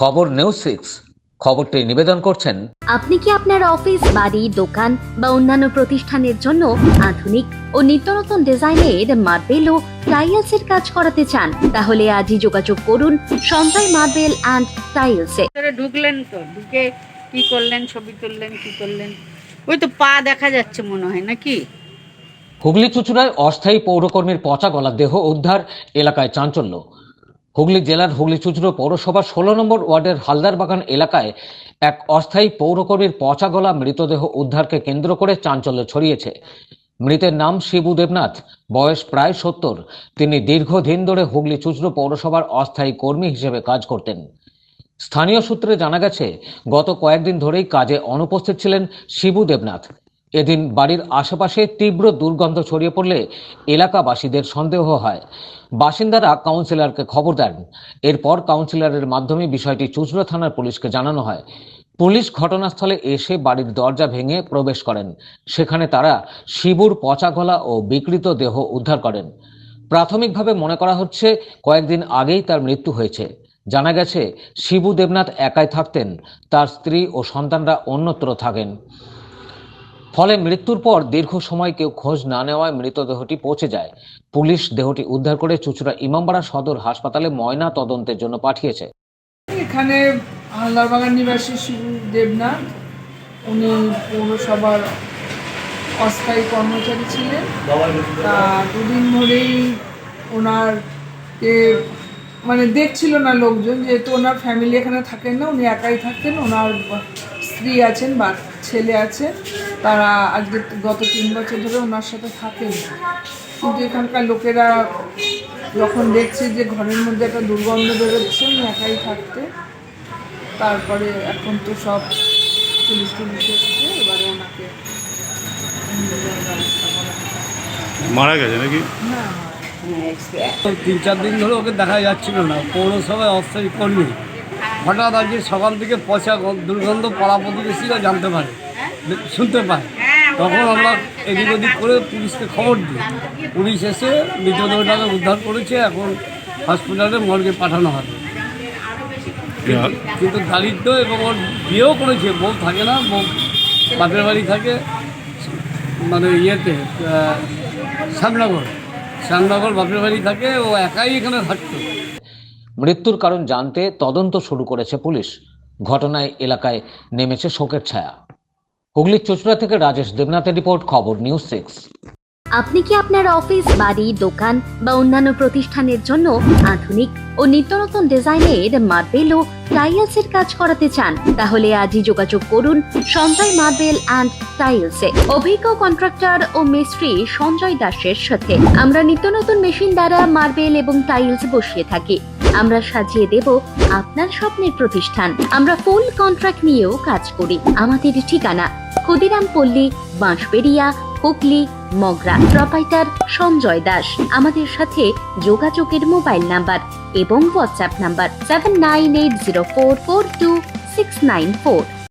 খবর নিউজ 6 খবরটি নিবেদন করছেন। আপনি কি আপনার অফিস, বাড়ি, দোকান বা অন্যান্য প্রতিষ্ঠানের জন্য আধুনিক ও নিত্যনতুন ডিজাইনের মার্বেল ও টাইলসের কাজ করাতে চান? তাহলে আজই যোগাযোগ করুন সঞ্জয় মার্বেল অ্যান্ড টাইলসে। ঢুকলেন তো, ঢুকে কি করলেন? ছবি তুললেন, কি করলেন? ওই তো পা দেখা যাচ্ছে মনে হয় নাকি? হুগলি চুঁচুড়ায় অস্থায়ী পৌরকর্মীর পচা গলা দেহ উদ্ধার, এলাকায় চাঞ্চল্য। হুগলি জেলার হুগলি চুঁচুড়া পৌরসভার 16 নম্বর ওয়ার্ডের হালদার বাগান এলাকায় এক অস্থায়ী পৌরকর্মীর পচা গলা মৃতদেহ উদ্ধারকে কেন্দ্র করে চাঞ্চল্য ছড়িয়েছে। মৃতের নাম শিবু দেবনাথ, বয়স প্রায় 70। তিনি দীর্ঘদিন ধরে হুগলি চুঁচুড়া পৌরসভার অস্থায়ী কর্মী হিসেবে কাজ করতেন। স্থানীয় সূত্রে জানা গেছে, গত কয়েকদিন ধরেই কাজে অনুপস্থিত ছিলেন শিবু দেবনাথ। এদিন বাড়ির আশেপাশে তীব্র দুর্গন্ধ ছড়িয়ে পড়লে এলাকাবাসীদের সন্দেহ হয়। বাসিন্দারা কাউন্সিলরকে খবর দেন। এরপর কাউন্সিলরের মাধ্যমে বিষয়টি চুঁচুড়া থানার পুলিশকে জানানো হয়। পুলিশ ঘটনাস্থলে এসে বাড়ির দরজা ভেঙে প্রবেশ করেন। সেখানে তারা শিবুর পচা গলা ও বিকৃত দেহ উদ্ধার করেন। প্রাথমিকভাবে মনে করা হচ্ছে কয়েকদিন আগেই তার মৃত্যু হয়েছে। জানা গেছে, শিবু দেবনাথ একাই থাকতেন, তার স্ত্রী ও সন্তানরা অন্যত্র থাকেন। ফলে মৃত্যুর পর দীর্ঘ সময় কেউ খোঁজ না নেওয়ায় মৃতদেহটি পচে যায়। পুলিশ দেহটি উদ্ধার করে চুঁচুড়া ইমামবাড়া সদর হাসপাতালে ময়না তদন্তের জন্য পাঠিয়েছে। এখানে হালদারবাগান নিবাসী শিবু দেবনাথ, উনি পৌরসভার অস্থায়ী কর্মচারী ছিলেন। তা দুদিন ধরেই ওনারকে দেখছিল না লোকজন, যেহেতু ওনার ফ্যামিলি এখানে থাকেন না, উনি একাই থাকতেন। ওনার স্ত্রী আছেন বা ছেলে আছেন, তারা আজকে গত 3 বছর ধরে ওনার সাথে থাকেন। কিন্তু এখানকার লোকেরা যখন দেখছে যে ঘরের মধ্যে একটা দুর্গন্ধ বেরোচ্ছে, উনি একাই থাকতে, তারপরে এখন তো সব পুলিশ এসেছে, এবারে ওনাকে মারা গেছে নাকি? না 3-4 দিন ধরে ওকে দেখা যাচ্ছিল না। পৌরসভায় অস্থায়ী কর্মী, হঠাৎ আজকে সকাল থেকে পচা দুর্গন্ধ পাড়া প্রতিবেশীরা জানতে পারে, শুনতে পায়। তখন আমরা এদিক ওদিক করে পুলিশকে খবর দিই। পুলিশ এসে মৃতদেহটাকে উদ্ধার করেছে, এখন হসপিটালে মর্গে পাঠানো হবে। কিন্তু দারিদ্র, এবং ওর বিয়েও করেছে, বউ থাকে না, বউ বাপের বাড়ি থাকে, ইয়েতে শ্যামনগর বাপের বাড়ি থাকে, ও একাই এখানে থাকতো। মৃত্যুর কারণ জানতে তদন্ত শুরু করেছে পুলিশ। ঘটনায় এলাকায় নেমেছে শোকের ছায়া। হুগলির চুঁচুড়া থেকে রাজেশ দেবনাথের রিপোর্ট, খবর নিউজ 6। আপনি কি আপনার অফিস, বাড়ি, দোকান বা অন্যান্য প্রতিষ্ঠানের জন্য আধুনিক ও নিত্যনতুন ডিজাইনের মার্বেল ও টাইলসের কাজ করাতে চান? তাহলে আজই যোগাযোগ করুন সঞ্জয় মার্বেল অ্যান্ড টাইলসে। অভিজ্ঞ কন্ট্রাক্টর ও মিস্ত্রি সঞ্জয় দাসের সাথে আমরা নিত্যনতুন মেশিন দ্বারা মার্বেল এবং টাইলস বসিয়ে থাকি। আমরা সাজিয়ে দেব আপনার স্বপ্নের প্রতিষ্ঠান। আমরা ফুল কন্ট্রাক্ট নিয়েও কাজ করি। আমাদের ঠিকানা ক্ষুদিরাম পল্লী, বাঁশবেড়িয়া, হুগলি, মগরা। প্রোপাইটার সঞ্জয় দাস। আমাদের সাথে যোগাযোগের মোবাইল নাম্বার এবং হোয়াটসঅ্যাপ নাম্বার 7980442694।